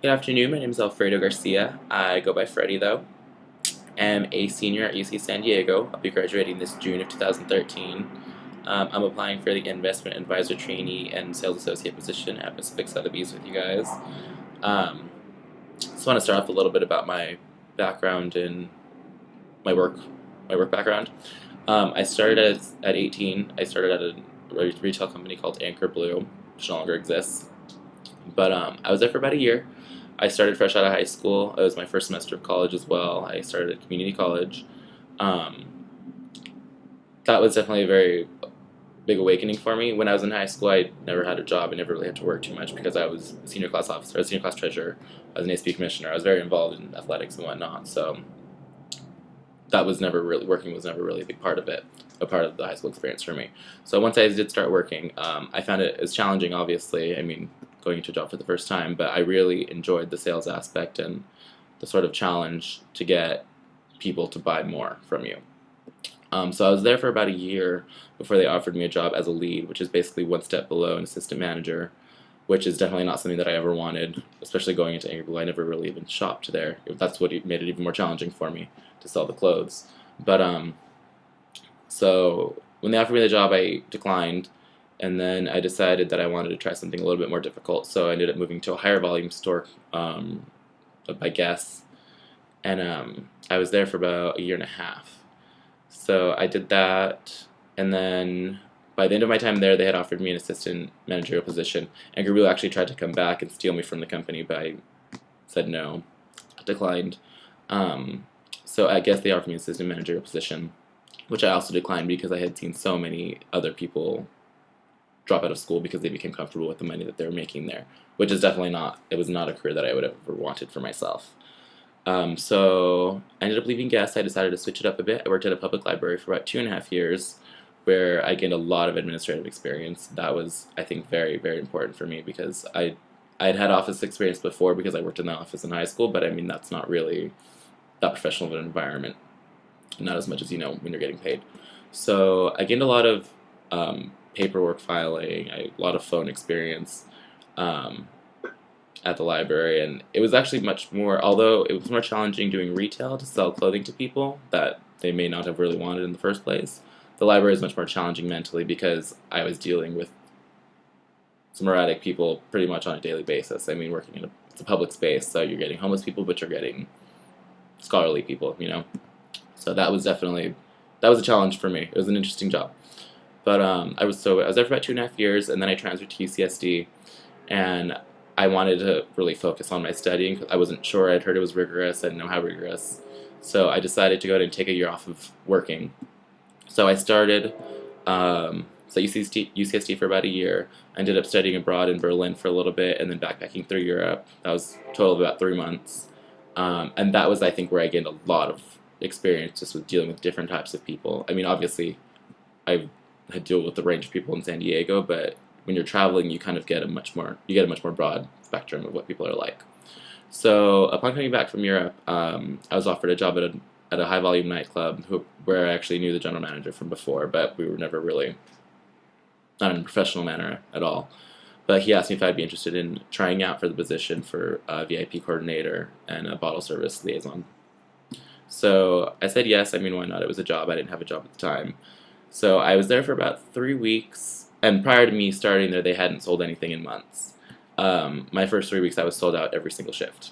Good afternoon, my name is Alfredo Garcia. I go by Freddie though. I'm a senior at UC San Diego. I'll be graduating this June of 2013. I'm applying for the Investment Advisor Trainee and Sales Associate position at Pacific Sotheby's with you guys. Um, just want to start off a little bit about my background and my work, my work background. I started at 18. I started at a retail company called Anchor Blue, which no longer exists. But I was there for about a year. I started fresh out of high school. It was my first semester of college as well. I started at community college. Um, that was definitely a very big awakening for me. When I was in high school, I never had a job. I never really had to work too much because I was a senior class officer, I was a senior class treasurer, I was an ASB commissioner. I was very involved in athletics and whatnot. So that was never really working was never really a big part of it, a part of the high school experience for me. So once I did start working, I found it as challenging. Obviously, I mean, going into a job for the first time, but I really enjoyed the sales aspect and the sort of challenge to get people to buy more from you. So I was there for about a year before they offered me a job as a lead, which is basically one step below an assistant manager, which is definitely not something that I ever wanted, especially going into Anchor Blue. I never really even shopped there. That's what made it even more challenging for me to sell the clothes. But so when they offered me the job, I declined, and then I decided that I wanted to try something a little bit more difficult. So I ended up moving to a higher volume store, by Guess, and I was there for about a year and a half. So I did that, and then by the end of my time there, they had offered me an assistant managerial position. And Gabriel actually tried to come back and steal me from the company, but I said no, declined. So I guess they offered me an assistant managerial position, which I also declined because I had seen so many other people drop out of school because they became comfortable with the money that they were making there, which is definitely not, it was not a career that I would have ever wanted for myself. So I ended up leaving Guess. I decided to switch it up a bit. I worked at a public library for about 2.5 years, where I gained a lot of administrative experience. That was, I think, very, very important for me because I'd had office experience before because I worked in the office in high school, but I mean, that's not really that professional of an environment, not as much as when you're getting paid. So I gained a lot of paperwork filing, a lot of phone experience at the library, and it was actually much more, although it was more challenging doing retail to sell clothing to people that they may not have really wanted in the first place. The library is much more challenging mentally because I was dealing with some erratic people pretty much on a daily basis. I mean, working in it's a public space, so you're getting homeless people, but you're getting scholarly people. So that was a challenge for me. It was an interesting job. But I was there for about 2.5 years, and then I transferred to UCSD, and I wanted to really focus on my studying. I wasn't sure. I'd heard it was rigorous. I didn't know how rigorous. So I decided to go ahead and take a year off of working. So I started UCSD for about a year. I ended up studying abroad in Berlin for a little bit, and then backpacking through Europe. That was a total of about 3 months. And that was, I think, where I gained a lot of experience just with dealing with different types of people. I mean, obviously, I had dealt with the range of people in San Diego, but when you're traveling, you kind of get a much more broad spectrum of what people are like. So upon coming back from Europe, I was offered a job at a high volume nightclub where I actually knew the general manager from before, but we were never really, not in a professional manner at all. But he asked me if I'd be interested in trying out for the position for a VIP coordinator and a bottle service liaison. So I said yes. I mean, why not? It was a job. I didn't have a job at the time. So I was there for about 3 weeks, and prior to me starting there, they hadn't sold anything in months. My first 3 weeks, I was sold out every single shift.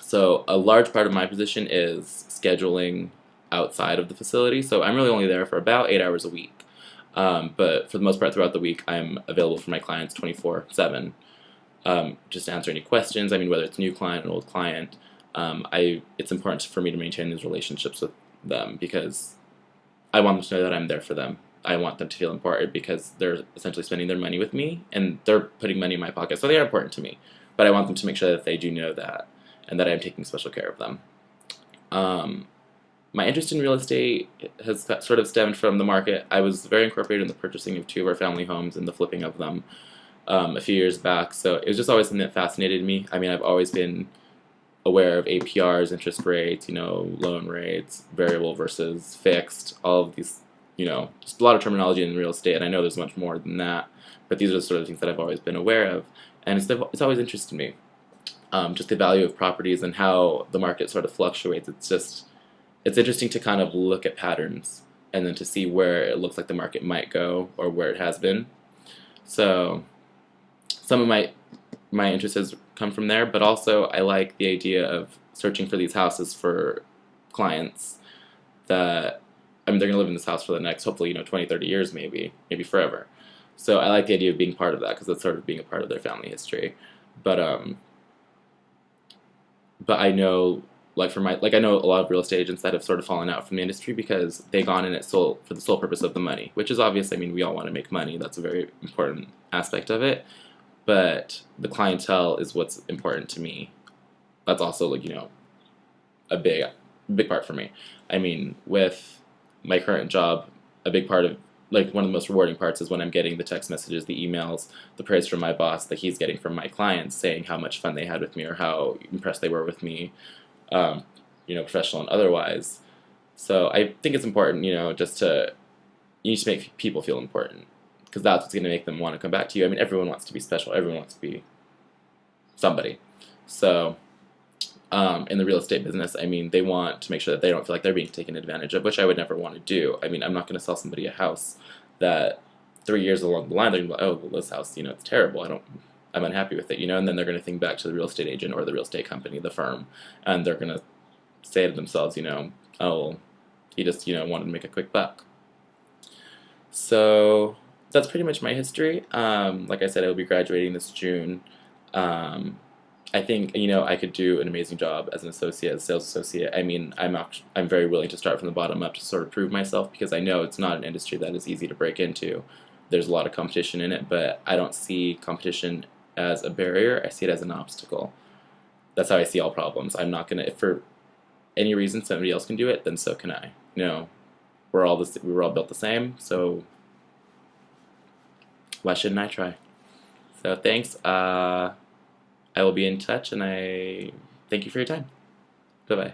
So a large part of my position is scheduling outside of the facility, so I'm really only there for about 8 hours a week. But for the most part, throughout the week, I'm available for my clients 24/7, just to answer any questions. I mean, whether it's a new client, an old client, it's important for me to maintain these relationships with them because I want them to know that I'm there for them. I want them to feel important because they're essentially spending their money with me, and they're putting money in my pocket, so they are important to me. But I want them to make sure that they do know that, and that I'm taking special care of them. My interest in real estate has sort of stemmed from the market. I was very incorporated in the purchasing of 2 of our family homes and the flipping of them a few years back, so it was just always something that fascinated me. I mean, I've always been aware of APRs, interest rates, loan rates, variable versus fixed, all of these, just a lot of terminology in real estate, and I know there's much more than that, but these are the sort of things that I've always been aware of, and it's always interested me. just the value of properties and how the market sort of fluctuates. It's interesting to kind of look at patterns and then to see where it looks like the market might go or where it has been. So some of my interest has come from there, but also I like the idea of searching for these houses for clients that, I mean, they're going to live in this house for the next, hopefully, 20, 30 years, maybe forever. So I like the idea of being part of that because it's sort of being a part of their family history. But but I know, I know a lot of real estate agents that have sort of fallen out from the industry because they gone in it for the sole purpose of the money, which is obvious. I mean, we all want to make money. That's a very important aspect of it. But the clientele is what's important to me. That's also a big part for me. I mean, with my current job, a big part of one of the most rewarding parts is when I'm getting the text messages, the emails, the praise from my boss that he's getting from my clients saying how much fun they had with me or how impressed they were with me, um, professional and otherwise. So I think it's important, just you need to make people feel important because that's what's going to make them want to come back to you. I mean, everyone wants to be special. Everyone wants to be somebody. So in the real estate business, I mean, they want to make sure that they don't feel like they're being taken advantage of, which I would never want to do. I mean, I'm not going to sell somebody a house that 3 years along the line they're going to be like, oh, well, this house, it's terrible. I'm unhappy with it, and then they're going to think back to the real estate agent or the real estate company, the firm, and they're going to say to themselves, oh, he just, wanted to make a quick buck. So that's pretty much my history. Like I said, I will be graduating this June. I think I could do an amazing job as an associate, as a sales associate. I mean, I'm very willing to start from the bottom up to sort of prove myself because I know it's not an industry that is easy to break into. There's a lot of competition in it, but I don't see competition as a barrier. I see it as an obstacle. That's how I see all problems. I'm not gonna, if for any reason somebody else can do it, then so can I. We were all built the same, so why shouldn't I try? So thanks. I will be in touch, and I thank you for your time. Bye-bye.